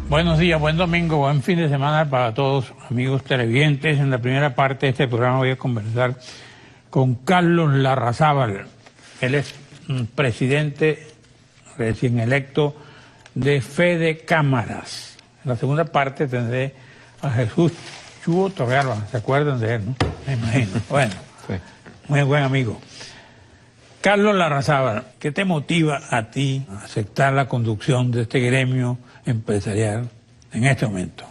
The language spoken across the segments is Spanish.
Buenos días, buen domingo, buen fin de semana para todos, amigos televidentes. En la primera parte de este programa voy a conversar con Carlos Larrazábal. Él es presidente recién electo de Fede Cámaras. En la segunda parte tendré a Jesús Chuo Torrealba. ¿Se acuerdan de él, no? Me imagino. Bueno, sí. Muy buen amigo. Carlos Larrazábal, ¿qué te motiva a ti a aceptar la conducción de este gremio empresarial en este momento?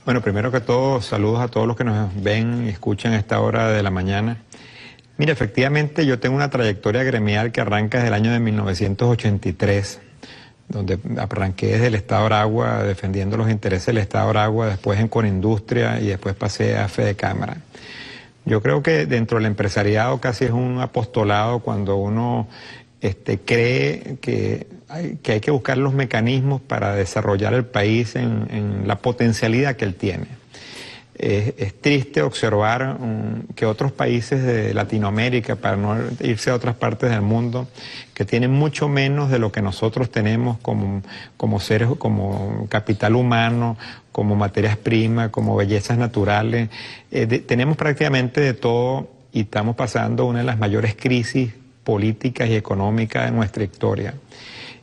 Bueno, primero que todo, saludos a todos los que nos ven y escuchan a esta hora de la mañana. Mira, efectivamente yo tengo una trayectoria gremial que arranca desde el año de 1983, donde arranqué desde el Estado Aragua defendiendo los intereses del Estado Aragua, después en Conindustria y después pasé a Fede Cámara. Yo creo que dentro del empresariado casi es un apostolado cuando uno cree que hay que buscar los mecanismos para desarrollar el país en la potencialidad que él tiene. Es triste observar que otros países de Latinoamérica, para no irse a otras partes del mundo, que tienen mucho menos de lo que nosotros tenemos como seres, como capital humano, como materias primas, como bellezas naturales. Tenemos prácticamente de todo y estamos pasando una de las mayores crisis políticas y económicas de nuestra historia.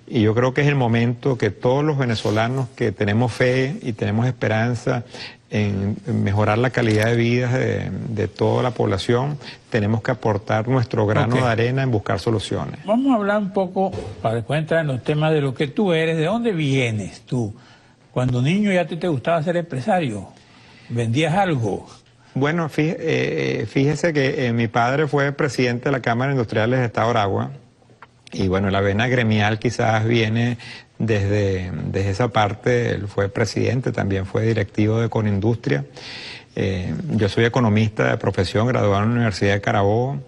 Y yo creo que es el momento que todos los venezolanos que tenemos fe y tenemos esperanza en mejorar la calidad de vida de toda la población, tenemos que aportar nuestro grano de arena en buscar soluciones. Vamos a hablar un poco, para después entrar en los temas de lo que tú eres, ¿de dónde vienes tú? Cuando niño ya te gustaba ser empresario, ¿vendías algo? Bueno, fíjese que mi padre fue presidente de la Cámara Industrial del Estado Aragua. Y bueno, la vena gremial quizás viene desde esa parte. Él fue presidente, también fue directivo de Conindustria. Yo soy economista de profesión, graduado en la Universidad de Carabobo.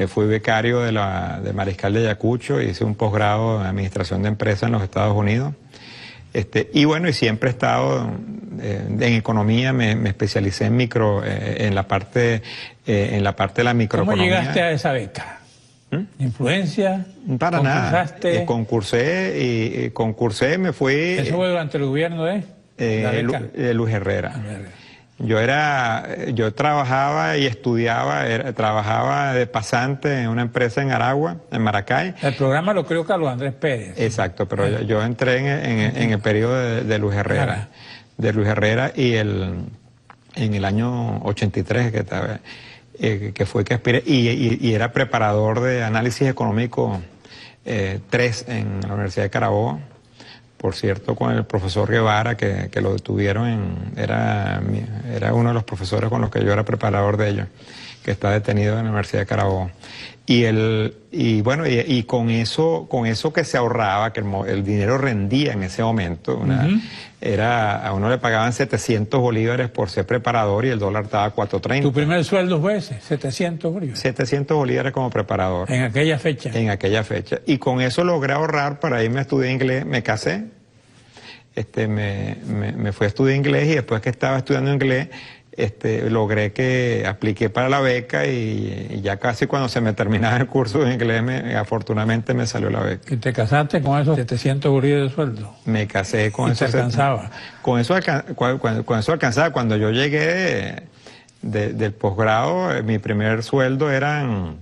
Fui becario de Mariscal de Ayacucho, hice un posgrado en Administración de Empresas en los Estados Unidos. Y bueno, y siempre he estado en economía, me especialicé en la parte de la microeconomía. ¿Cómo llegaste a esa beca? ¿Influencia? Para nada. Concursé, me fui. ¿Eso fue durante el gobierno de Luis Herrera? Yo trabajaba y estudiaba, trabajaba de pasante en una empresa en Aragua, en Maracay. El programa lo creó Carlos Andrés Pérez. Exacto, pero yo entré en el periodo de Luis Herrera. De Luis Herrera y en el año 83 que fue que aspiré, y era preparador de análisis económico 3 en la Universidad de Carabobo, por cierto, con el profesor Guevara, que lo detuvieron, era uno de los profesores con los que yo era preparador de ellos, que está detenido en la Universidad de Carabobo. Y bueno, con eso que se ahorraba, que el dinero rendía en ese momento, a uno le pagaban 700 bolívares por ser preparador y el dólar estaba a 4.30. ¿Tu primer sueldo fue ese? 700 bolívares. 700 bolívares como preparador. ¿En aquella fecha? En aquella fecha. Y con eso logré ahorrar para irme a estudiar inglés. Me casé, me fui a estudiar inglés y después que estaba estudiando inglés, logré que apliqué para la beca y ya casi cuando se me terminaba el curso de inglés, afortunadamente me salió la beca. ¿Y te casaste con esos 700 bolívares de sueldo? Me casé con eso. ¿Y te alcanzaba? Con eso alcanzaba. Cuando yo llegué del posgrado, mi primer sueldo eran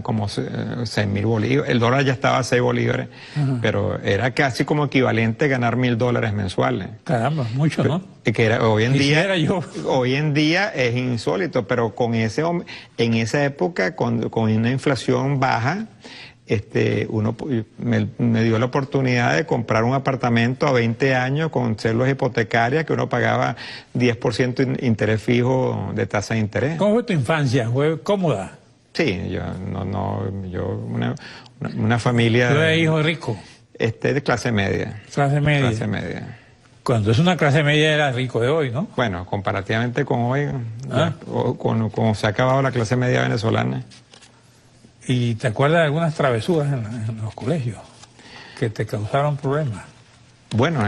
como 6.000 bolívares. El dólar ya estaba a 6 bolívares, pero era casi como equivalente a ganar $1.000 mensuales. Caramba, mucho, ¿no? Hoy en día es insólito, pero en esa época, con una inflación baja, uno me dio la oportunidad de comprar un apartamento a 20 años con células hipotecarias que uno pagaba 10% interés fijo de tasa de interés. ¿Cómo fue tu infancia? ¿Fue cómoda? Sí, una familia... ¿Tú eres hijo rico? De clase media. ¿Clase media? Clase media. Cuando es una clase media era rico de hoy, ¿no? Bueno, comparativamente con hoy, cuando se ha acabado la clase media venezolana. ¿Y te acuerdas de algunas travesuras en los colegios que te causaron problemas? Bueno,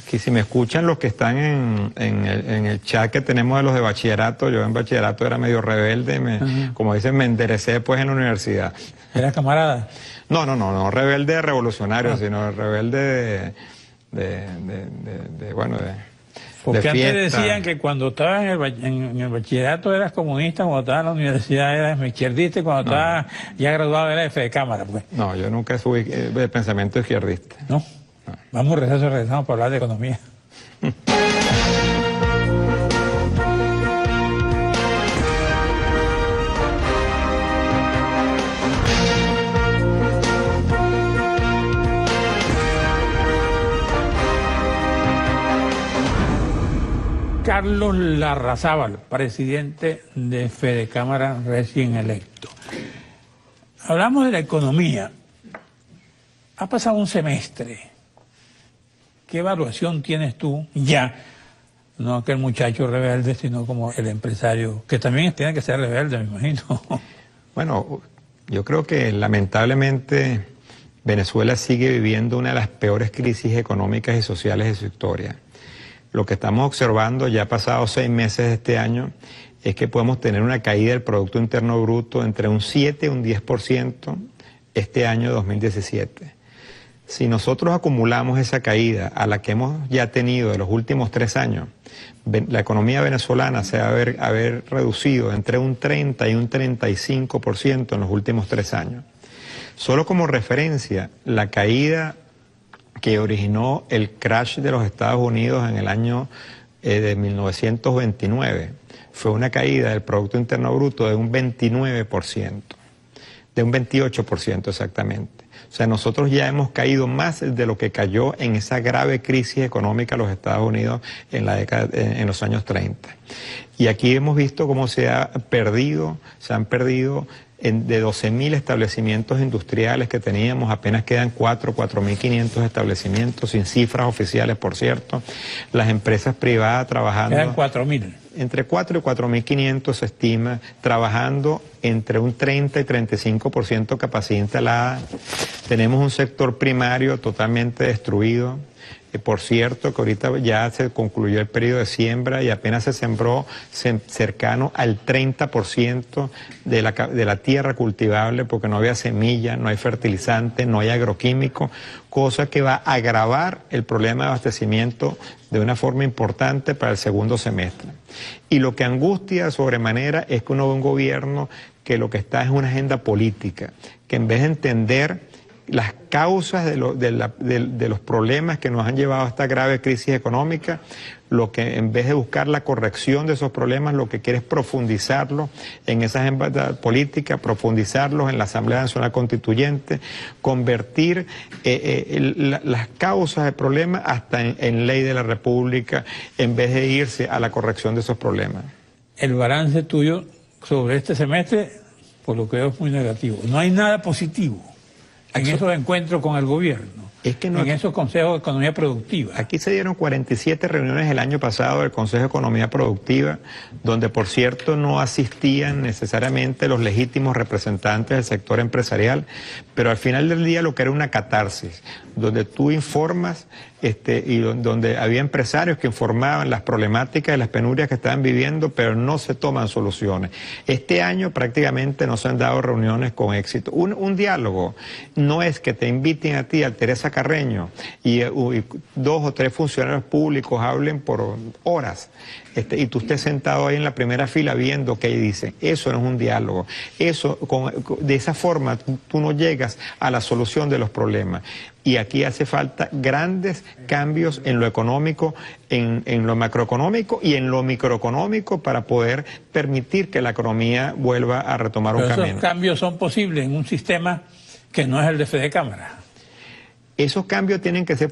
que si me escuchan los que están en el chat que tenemos de los de bachillerato, yo en bachillerato era medio rebelde, como dicen, me enderecé después en la universidad. ¿Eras camarada? No rebelde revolucionario, sino rebelde porque antes fiesta. decían que cuando estabas en el bachillerato eras comunista, cuando estabas en la universidad eras izquierdista y cuando estabas ya graduado eras jefe de cámara, pues. No, yo nunca fui de pensamiento izquierdista. ¿No? Vamos, regresamos para hablar de economía. Carlos Larrazábal, presidente de Fedecámara recién electo. Hablamos de la economía. Ha pasado un semestre. ¿Qué evaluación tienes tú ya? No aquel muchacho rebelde, sino como el empresario, que también tiene que ser rebelde, me imagino. Bueno, yo creo que lamentablemente Venezuela sigue viviendo una de las peores crisis económicas y sociales de su historia. Lo que estamos observando ya pasados 6 meses de este año es que podemos tener una caída del Producto Interno Bruto entre un 7 y un 10% este año 2017. Si nosotros acumulamos esa caída a la que hemos ya tenido de los últimos 3 años, la economía venezolana se va a haber reducido entre un 30 y un 35% en los últimos 3 años. Solo como referencia, la caída que originó el crash de los Estados Unidos en el año de 1929 fue una caída del Producto Interno Bruto de un 29%, de un 28% exactamente. O sea, nosotros ya hemos caído más de lo que cayó en esa grave crisis económica de los Estados Unidos en los años 30. Y aquí hemos visto cómo se han perdido de 12.000 establecimientos industriales que teníamos, apenas quedan 4.500 establecimientos, sin cifras oficiales, por cierto. Las empresas privadas trabajando... Quedan 4.000. Entre 4 y 4.500 se estima, trabajando entre un 30 y 35% capacidad instalada. Tenemos un sector primario totalmente destruido. Por cierto, que ahorita ya se concluyó el periodo de siembra y apenas se sembró cercano al 30% de la tierra cultivable, porque no había semilla, no hay fertilizante, no hay agroquímico, cosa que va a agravar el problema de abastecimiento de una forma importante para el segundo semestre. Y lo que angustia sobremanera es que uno ve un gobierno que lo que está es una agenda política, que en vez de entender las causas de los problemas que nos han llevado a esta grave crisis económica, lo que en vez de buscar la corrección de esos problemas, lo que quiere es profundizarlo en esa agenda política, profundizarlos en la Asamblea Nacional Constituyente, convertir las causas del problema hasta en ley de la República, en vez de irse a la corrección de esos problemas. El balance tuyo sobre este semestre, por lo que veo, es muy negativo. No hay nada positivo en esos encuentros con el gobierno, en esos consejos de economía productiva. Aquí se dieron 47 reuniones el año pasado del Consejo de Economía Productiva, donde por cierto no asistían necesariamente los legítimos representantes del sector empresarial, pero al final del día lo que era una catarsis, donde tú informas y donde había empresarios que informaban las problemáticas y las penurias que estaban viviendo, pero no se toman soluciones. Este año prácticamente no se han dado reuniones con éxito. Un diálogo no es que te inviten a ti, a Teresa Carreño, y 2 o 3 funcionarios públicos hablen por horas, y tú estés sentado ahí en la primera fila viendo qué dicen. Eso no es un diálogo. De esa forma tú no llegas a la solución de los problemas. Y aquí hace falta grandes cambios en lo económico, en lo macroeconómico y en lo microeconómico para poder permitir que la economía vuelva a retomar un camino. Esos cambios son posibles en un sistema que no es el de Fedecámara. Esos cambios tienen que ser,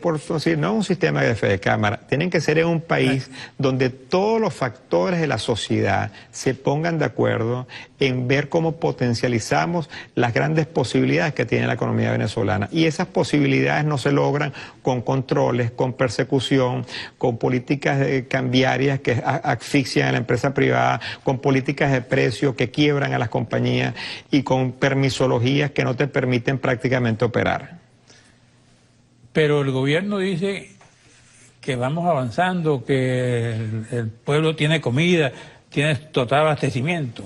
no un sistema de Fedecámara, tienen que ser en un país donde todos los factores de la sociedad se pongan de acuerdo en ver cómo potencializamos las grandes posibilidades que tiene la economía venezolana. Y esas posibilidades no se logran con controles, con persecución, con políticas cambiarias que asfixian a la empresa privada, con políticas de precio que quiebran a las compañías y con permisologías que no te permiten prácticamente operar. Pero el gobierno dice que vamos avanzando, que el pueblo tiene comida, tiene total abastecimiento.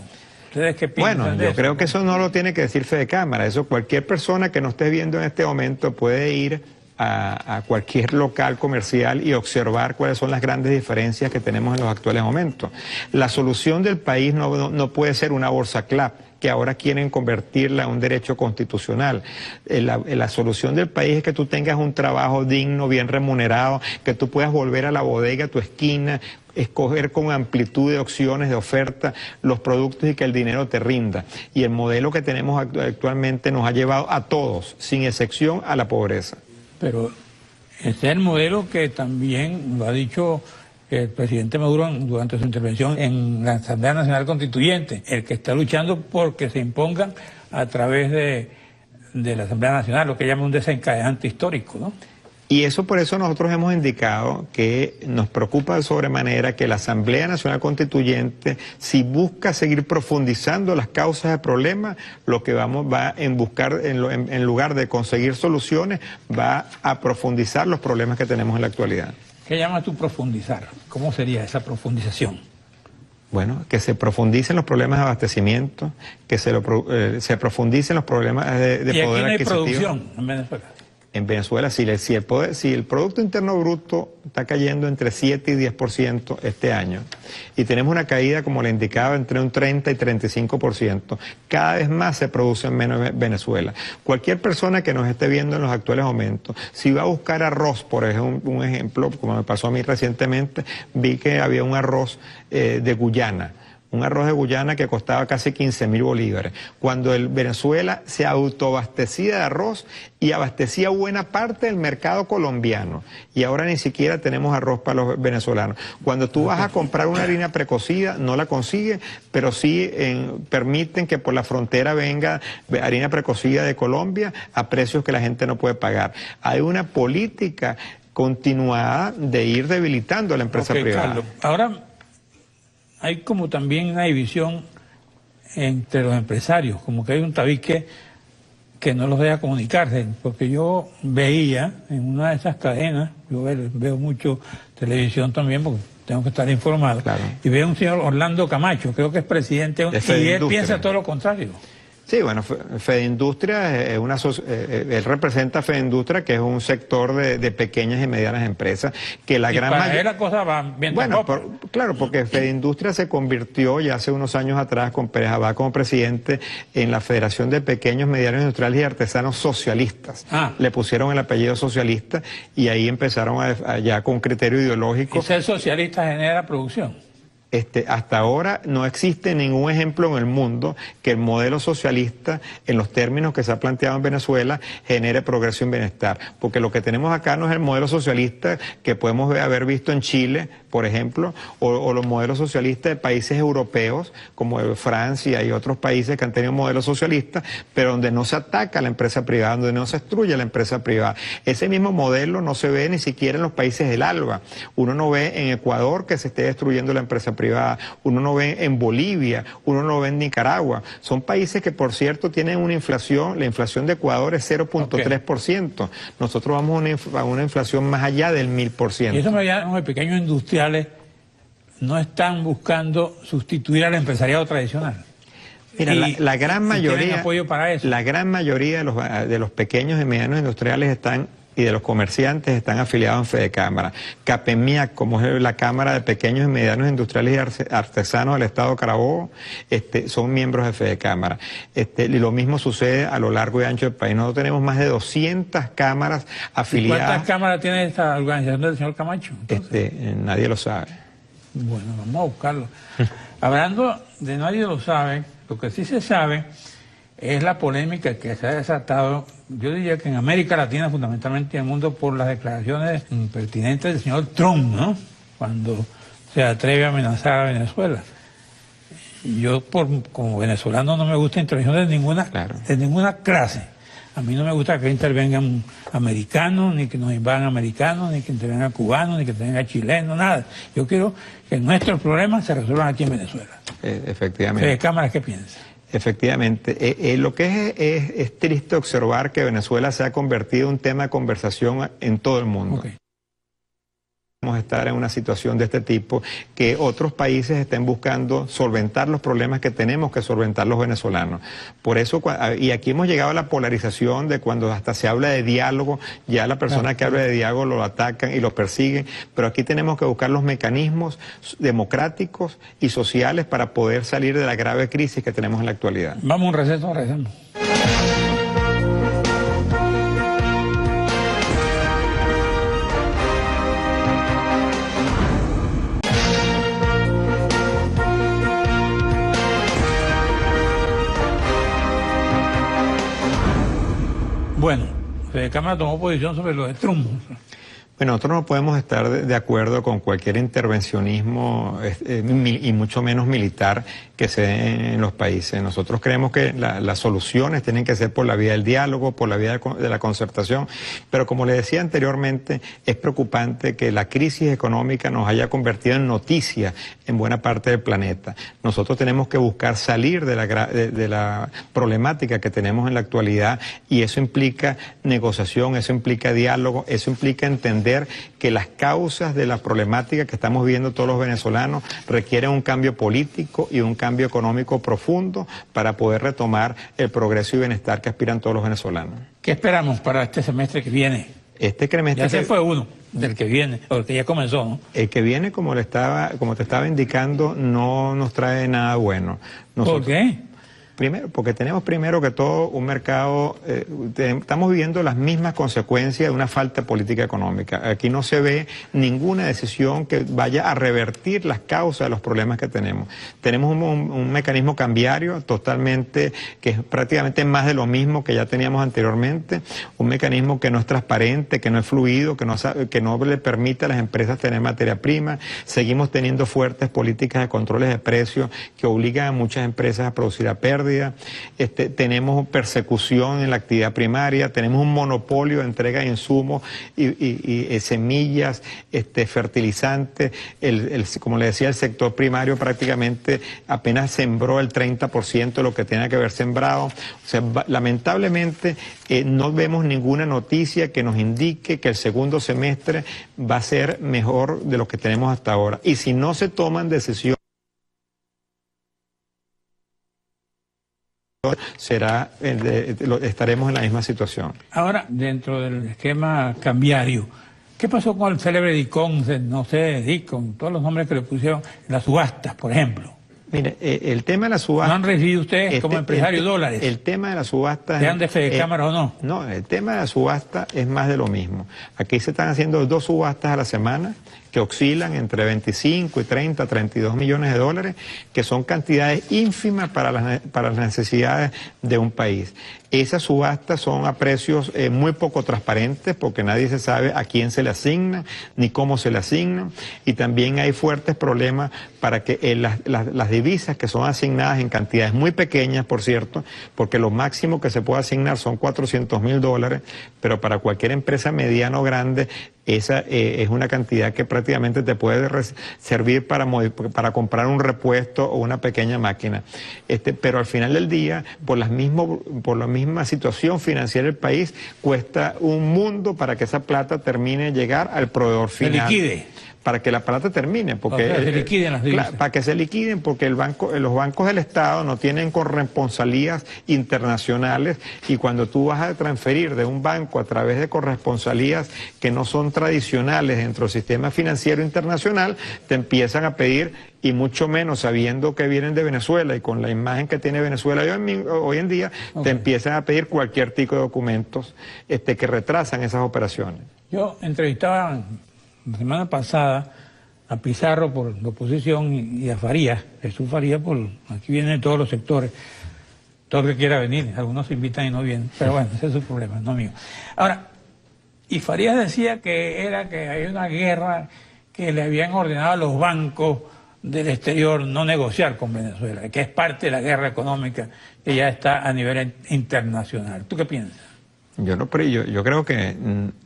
¿Ustedes qué piensan Bueno, de yo eso? creo que eso no lo tiene que decir Fede Cámara. Eso cualquier persona que no esté viendo en este momento puede ir a cualquier local comercial y observar cuáles son las grandes diferencias que tenemos en los actuales momentos. La solución del país no puede ser una bolsa CLAP, que ahora quieren convertirla en un derecho constitucional. La solución del país es que tú tengas un trabajo digno, bien remunerado, que tú puedas volver a la bodega, a tu esquina, escoger con amplitud de opciones, de oferta, los productos y que el dinero te rinda. Y el modelo que tenemos actualmente nos ha llevado a todos, sin excepción, a la pobreza. Pero ese es el modelo que también lo ha dicho el presidente Maduro durante su intervención en la Asamblea Nacional Constituyente, el que está luchando por que se impongan a través de la Asamblea Nacional, lo que llama un desencadenante histórico, ¿no? Y por eso nosotros hemos indicado que nos preocupa de sobremanera que la Asamblea Nacional Constituyente, si busca seguir profundizando las causas del problema, lo que va en buscar, en lugar de conseguir soluciones, va a profundizar los problemas que tenemos en la actualidad. ¿Qué llamas tú profundizar? ¿Cómo sería esa profundización? Bueno, que se profundicen los problemas de abastecimiento, que se profundicen los problemas de poder adquisitivo. Y aquí no hay producción en Venezuela. En Venezuela, si el Producto Interno Bruto está cayendo entre 7 y 10% este año, y tenemos una caída, como le indicaba, entre un 30 y 35%, cada vez más se produce menos en Venezuela. Cualquier persona que nos esté viendo en los actuales momentos, si va a buscar arroz, por ejemplo, un ejemplo, como me pasó a mí recientemente, vi que había un arroz de Guyana. Un arroz de Guyana que costaba casi 15.000 bolívares. Cuando Venezuela se autoabastecía de arroz y abastecía buena parte del mercado colombiano. Y ahora ni siquiera tenemos arroz para los venezolanos. Cuando tú vas a comprar una harina precocida, no la consigues, pero sí permiten que por la frontera venga harina precocida de Colombia a precios que la gente no puede pagar. Hay una política continuada de ir debilitando a la empresa privada. Carlos, ahora hay como también una división entre los empresarios, como que hay un tabique que no los deja comunicarse, porque yo veía en una de esas cadenas, yo veo mucho televisión también porque tengo que estar informado, claro. Y veo un señor Orlando Camacho, creo que es presidente, y él piensa todo lo contrario. Sí, bueno, Fedindustria es él representa a Fedindustria, que es un sector de pequeñas y medianas empresas, que la gran mayoría... la cosa va bien. Bueno, claro, porque Fedindustria se convirtió ya hace unos años atrás, con Pérez Abad como presidente, en la Federación de Pequeños, Medianos Industriales y Artesanos Socialistas. Le pusieron el apellido socialista y ahí empezaron ya con criterio ideológico. ¿Y ser socialista genera producción? Hasta ahora no existe ningún ejemplo en el mundo que el modelo socialista, en los términos que se ha planteado en Venezuela, genere progreso y bienestar. Porque lo que tenemos acá no es el modelo socialista que podemos haber visto en Chile, por ejemplo, o los modelos socialistas de países europeos, como Francia y otros países que han tenido modelos socialistas, pero donde no se ataca a la empresa privada, donde no se destruye a la empresa privada. Ese mismo modelo no se ve ni siquiera en los países del ALBA. Uno no ve en Ecuador que se esté destruyendo la empresa privada. Uno no ve en Bolivia, uno no ve en Nicaragua. Son países que, por cierto, tienen una inflación, la inflación de Ecuador es 0.3%. Nosotros vamos a una inflación más allá del 1000%. Y eso me llama, los pequeños industriales no están buscando sustituir al empresariado tradicional. Mira, la gran mayoría, apoyo para eso. La gran mayoría de los pequeños y medianos industriales y de los comerciantes están afiliados en Fedecámara. CAPEMIAC, como es la Cámara de Pequeños y Medianos Industriales y Artesanos del Estado de Carabobo, son miembros de Fedecámara. Y lo mismo sucede a lo largo y ancho del país. Nosotros tenemos más de 200 cámaras afiliadas. ¿Y cuántas cámaras tiene esta organización del señor Camacho? Nadie lo sabe. Bueno, vamos a buscarlo. Hablando de nadie lo sabe, lo que sí se sabe es la polémica que se ha desatado, yo diría que en América Latina, fundamentalmente en el mundo, por las declaraciones impertinentes del señor Trump, ¿no? Cuando se atreve a amenazar a Venezuela. Yo, como venezolano, no me gusta intervención de ninguna clase. A mí no me gusta que intervengan americanos, ni que nos invadan americanos, ni que intervengan cubanos, ni que intervengan chilenos, nada. Yo quiero que nuestros problemas se resuelvan aquí en Venezuela. Efectivamente. ¿De Cámara qué piensa? Efectivamente. Lo que es triste observar que Venezuela se ha convertido en un tema de conversación en todo el mundo. Okay. estar en una situación de este tipo, que otros países estén buscando solventar los problemas que tenemos que solventar los venezolanos. Por eso, y aquí hemos llegado a la polarización de cuando hasta se habla de diálogo, ya la persona que habla de diálogo lo atacan y lo persiguen, pero aquí tenemos que buscar los mecanismos democráticos y sociales para poder salir de la grave crisis que tenemos en la actualidad. Vamos a un receso, regresamos. Bueno, la Cámara tomó posición sobre los estrumos. Bueno, nosotros no podemos estar de acuerdo con cualquier intervencionismo y mucho menos militar que se dé en los países. Nosotros creemos que las soluciones tienen que ser por la vía del diálogo, por la vía de la concertación, pero como le decía anteriormente, es preocupante que la crisis económica nos haya convertido en noticia en buena parte del planeta. Nosotros tenemos que buscar salir de la problemática que tenemos en la actualidad, y eso implica negociación, eso implica diálogo, eso implica entender que las causas de la problemática que estamos viviendo todos los venezolanos requieren un cambio político y un cambio económico profundo para poder retomar el progreso y bienestar que aspiran todos los venezolanos. ¿Qué esperamos para este semestre que viene? Este semestre ya se fue uno del que viene, o el que ya comenzó, ¿no? El que viene, como te estaba indicando, no nos trae nada bueno. ¿Por qué? Primero, porque tenemos primero que todo un mercado, estamos viviendo las mismas consecuencias de una falta de política económica. Aquí no se ve ninguna decisión que vaya a revertir las causas de los problemas que tenemos. Tenemos un mecanismo cambiario totalmente, que es prácticamente más de lo mismo que ya teníamos anteriormente, un mecanismo que no es transparente, que no es fluido, que no le permite a las empresas tener materia prima. Seguimos teniendo fuertes políticas de controles de precios que obligan a muchas empresas a producir a pérdida. Tenemos persecución en la actividad primaria, tenemos un monopolio de entrega de insumos y semillas, fertilizantes. Como le decía, el sector primario prácticamente apenas sembró el 30% de lo que tenía que haber sembrado. O sea, lamentablemente no vemos ninguna noticia que nos indique que el segundo semestre va a ser mejor de lo que tenemos hasta ahora. Y si no se toman decisiones, estaremos en la misma situación. Ahora, dentro del esquema cambiario, ¿qué pasó con el célebre DICOM, no sé, DICOM, todos los nombres que le pusieron en las subastas, por ejemplo? Mire, el tema de la subasta... ¿No han recibido ustedes como empresarios dólares? El tema de la subasta... ¿Sean de Fedecámara o no? No, el tema de la subasta es más de lo mismo. Aquí se están haciendo 2 subastas a la semana que oscilan entre 25 y 30, 32 millones de dólares, que son cantidades ínfimas para las necesidades de un país. Esas subastas son a precios muy poco transparentes, porque nadie se sabe a quién se le asigna ni cómo se le asignan, y también hay fuertes problemas para que las divisas que son asignadas en cantidades muy pequeñas, por cierto, porque lo máximo que se puede asignar son $400.000, pero para cualquier empresa mediana o grande esa es una cantidad que prácticamente te puede servir para comprar un repuesto o una pequeña máquina. Pero al final del día, por la misma situación financiera del país, cuesta un mundo para que esa plata termine de llegar al proveedor final. Se liquide. Para que la plata termine, porque se liquiden las divisas. Para que se liquiden, porque los bancos del Estado no tienen corresponsalías internacionales, y cuando tú vas a transferir de un banco a través de corresponsalías que no son tradicionales dentro del sistema financiero internacional, te empiezan a pedir, y mucho menos sabiendo que vienen de Venezuela y con la imagen que tiene Venezuela hoy en día, te empiezan a pedir cualquier tipo de documentos que retrasan esas operaciones. Yo entrevistaba la semana pasada a Pizarro por la oposición y a Farías, Jesús Farías, aquí vienen todos los sectores, todo el que quiera venir, algunos se invitan y no vienen, pero bueno, ese es su problema, no mío. Ahora, y Farías decía que hay una guerra que le habían ordenado a los bancos del exterior no negociar con Venezuela, que es parte de la guerra económica que ya está a nivel internacional. ¿Tú qué piensas? Yo creo que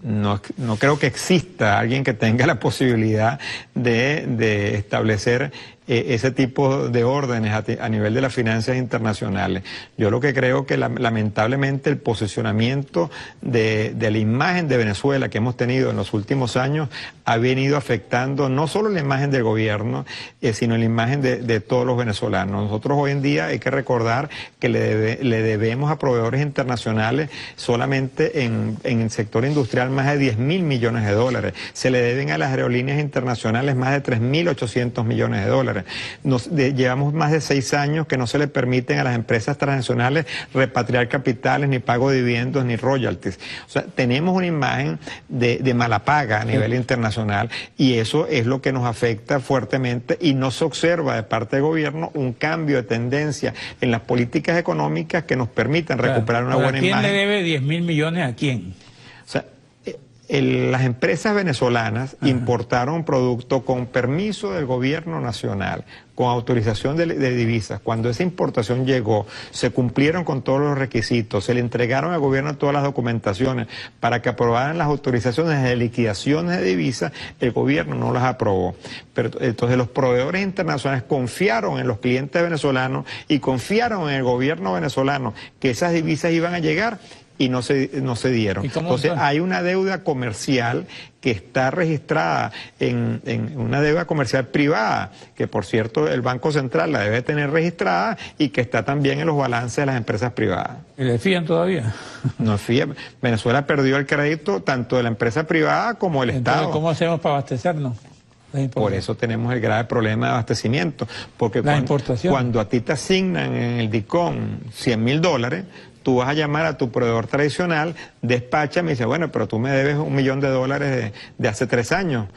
no creo que exista alguien que tenga la posibilidad de establecer ese tipo de órdenes a nivel de las finanzas internacionales. Yo lo que creo que lamentablemente el posicionamiento de la imagen de Venezuela que hemos tenido en los últimos años ha venido afectando no solo la imagen del gobierno, sino la imagen de todos los venezolanos. Nosotros hoy en día hay que recordar que le debemos a proveedores internacionales solamente en el sector industrial más de 10.000 millones de dólares. Se le deben a las aerolíneas internacionales más de 3.800 millones de dólares. Llevamos más de 6 años que no se le permiten a las empresas transnacionales repatriar capitales, ni pago de dividendos, ni royalties. O sea, tenemos una imagen de mala paga a nivel internacional y eso es lo que nos afecta fuertemente y no se observa de parte del gobierno un cambio de tendencia en las políticas económicas que nos permitan recuperar una buena imagen. ¿A quién le debe 10.000 millones a quién? O sea, las empresas venezolanas importaron un producto con permiso del gobierno nacional, con autorización de divisas. Cuando esa importación llegó, se cumplieron con todos los requisitos, se le entregaron al gobierno todas las documentaciones para que aprobaran las autorizaciones de liquidaciones de divisas, el gobierno no las aprobó. Pero entonces los proveedores internacionales confiaron en los clientes venezolanos y confiaron en el gobierno venezolano que esas divisas iban a llegar y no se dieron. Entonces hay una deuda comercial que está registrada en una deuda comercial privada, que por cierto el Banco Central la debe tener registrada y que está también en los balances de las empresas privadas. ¿Y le fían todavía? No fían. Venezuela perdió el crédito tanto de la empresa privada como del Estado. ¿Cómo hacemos para abastecernos? Por eso tenemos el grave problema de abastecimiento, porque cuando a ti te asignan en el DICOM $100.000, tú vas a llamar a tu proveedor tradicional, despacha, me dice, bueno, pero tú me debes $1 millón de hace 3 años,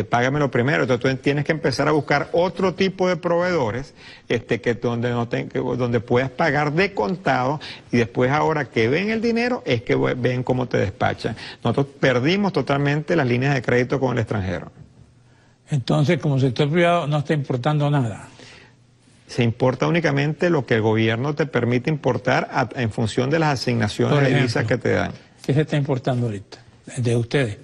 págamelo primero. Entonces tú tienes que empezar a buscar otro tipo de proveedores donde puedas pagar de contado y después ahora que ven el dinero es que ven cómo te despachan. Nosotros perdimos totalmente las líneas de crédito con el extranjero. Entonces, como sector privado no está importando nada. Se importa únicamente lo que el gobierno te permite importar en función de las asignaciones de divisas que te dan. ¿Qué se está importando ahorita? De ustedes,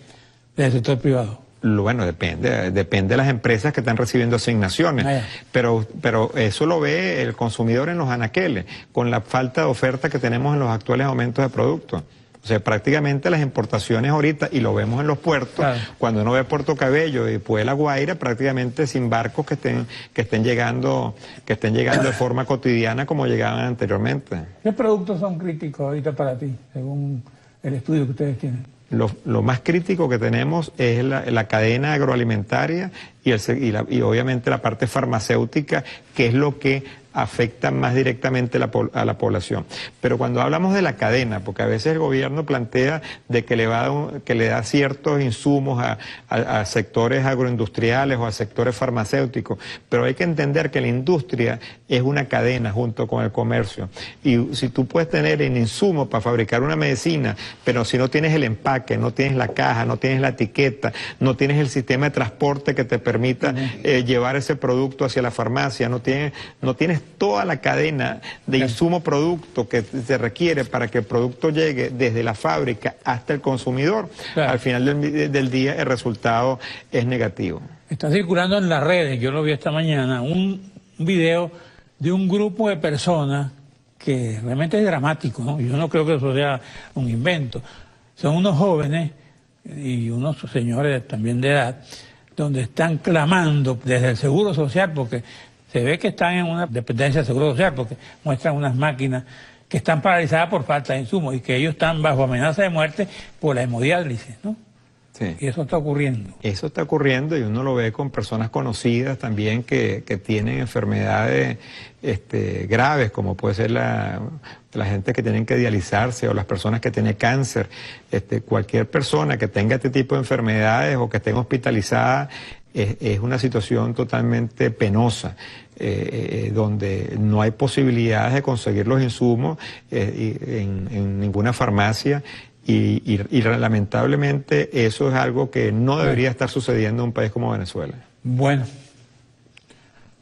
del sector privado. Bueno, depende de las empresas que están recibiendo asignaciones, pero eso lo ve el consumidor en los anaqueles, con la falta de oferta que tenemos en los actuales aumentos de productos. O sea, prácticamente las importaciones ahorita, y lo vemos en los puertos, cuando uno ve Puerto Cabello y Puebla Guaira, prácticamente sin barcos que estén llegando de forma cotidiana como llegaban anteriormente. ¿Qué productos son críticos ahorita para ti, según el estudio que ustedes tienen? Lo más crítico que tenemos es la cadena agroalimentaria y obviamente la parte farmacéutica, que es lo que afecta más directamente a la población. Pero cuando hablamos de la cadena, porque a veces el gobierno plantea de que le da ciertos insumos a sectores agroindustriales o a sectores farmacéuticos, pero hay que entender que la industria es una cadena junto con el comercio. Y si tú puedes tener el insumo para fabricar una medicina, pero si no tienes el empaque, no tienes la caja, no tienes la etiqueta, no tienes el sistema de transporte que te permita llevar ese producto hacia la farmacia, no tienes toda la cadena de insumo-producto que se requiere para que el producto llegue desde la fábrica hasta el consumidor, al final del día el resultado es negativo. Está circulando en las redes, yo lo vi esta mañana, un video de un grupo de personas que realmente es dramático, ¿no? Yo no creo que eso sea un invento. Son unos jóvenes y unos señores también de edad, donde están clamando desde el Seguro Social, porque se ve que están en una dependencia del Seguro Social, porque muestran unas máquinas que están paralizadas por falta de insumos y que ellos están bajo amenaza de muerte por la hemodiálisis, ¿no? Sí. Y eso está ocurriendo. Eso está ocurriendo y uno lo ve con personas conocidas también que tienen enfermedades graves, como puede ser la gente que tienen que dializarse o las personas que tienen cáncer. Cualquier persona que tenga este tipo de enfermedades o que esté hospitalizada es una situación totalmente penosa, donde no hay posibilidades de conseguir los insumos en ninguna farmacia. Y lamentablemente eso es algo que no debería estar sucediendo en un país como Venezuela. Bueno,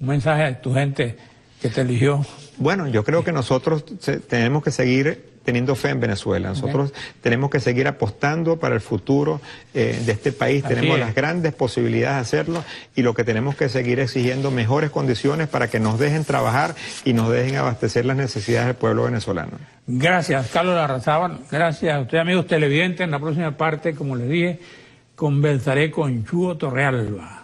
un mensaje a tu gente que te eligió. Bueno, yo creo que nosotros tenemos que seguir teniendo fe en Venezuela. Nosotros tenemos que seguir apostando para el futuro de este país. Tenemos las grandes posibilidades de hacerlo y lo que tenemos que seguir exigiendo mejores condiciones para que nos dejen trabajar y nos dejen abastecer las necesidades del pueblo venezolano. Gracias, Carlos Larrazábal. Gracias a ustedes, amigos televidentes. En la próxima parte, como les dije, conversaré con Chuo Torrealba.